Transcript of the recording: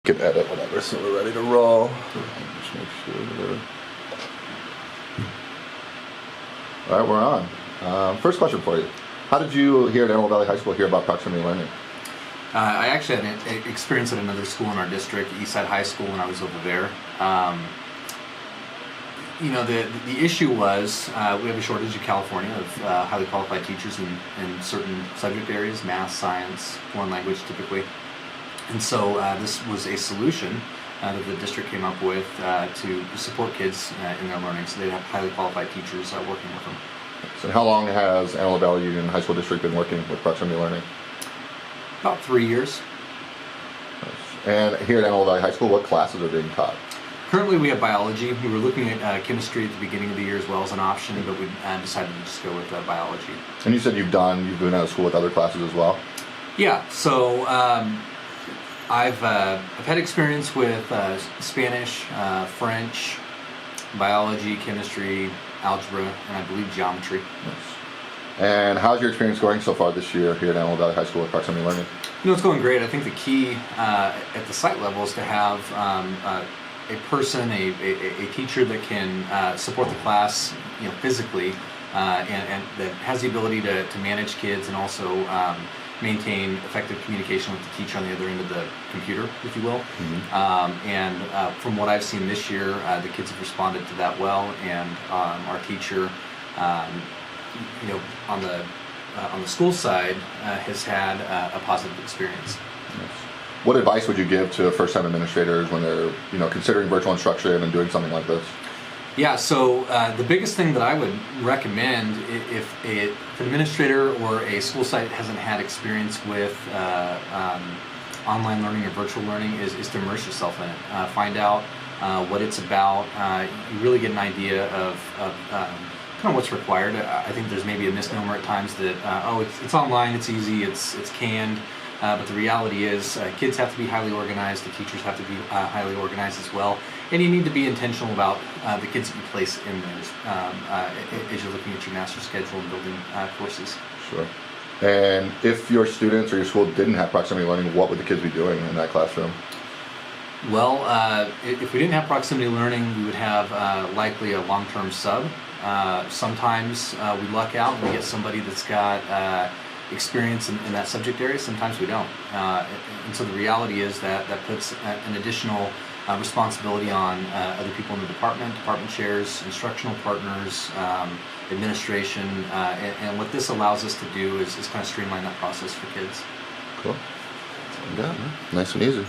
Can edit whatever, so we're ready to roll. Just make sure. All right, we're on. First question for you. How did you here at Antelope Valley High School hear about proximity learning? I actually had an experience at another school in our district, Eastside High School, when I was over there. The issue was we have a shortage in California of highly qualified teachers in certain subject areas, math, science, foreign language typically. And so this was a solution that the district came up with to support kids in their learning, so they'd have highly qualified teachers working with them. So how long has Antelope Valley Union High School District been working with proximity learning? About 3 years. And here at Antelope Valley High School, what classes are being taught? Currently we have biology. We were looking at chemistry at the beginning of the year as well as an option, but we decided to just go with biology. And you said you've been out of school with other classes as well? Yeah, so I've had experience with Spanish, French, biology, chemistry, algebra, and I believe geometry. Nice. And how's your experience going so far this year here at Antelope Valley High School with proximity learning? It's going great. I think the key at the site level is to have a person, a teacher that can support the class, physically, and that has the ability to manage kids and also maintain effective communication with the teacher on the other end of the computer, if you will. Mm-hmm. From what I've seen this year, the kids have responded to that well, and our teacher, on the school side, has had a positive experience. Yes. What advice would you give to first-time administrators when they're, considering virtual instruction and doing something like this? Yeah, so the biggest thing that I would recommend if an administrator or a school site hasn't had experience with online learning or virtual learning is to immerse yourself in it. Find out what it's about. You really get an idea of kind of what's required. I think there's maybe a misnomer at times that, it's online, it's easy, it's canned. But the reality is kids have to be highly organized, the teachers have to be highly organized as well, and you need to be intentional about the kids that you place in those as you're looking at your master schedule and building courses. Sure. And if your students or your school didn't have proximity learning, what would the kids be doing in that classroom? Well, if we didn't have proximity learning, we would have likely a long-term sub. Sometimes we luck out and we get somebody that's got experience in that subject area. Sometimes we don't, and so the reality is that puts an additional responsibility on other people in the department chairs, instructional partners, administration, and what this allows us to do is kind of streamline that process for kids. Cool. Yeah, nice and easy.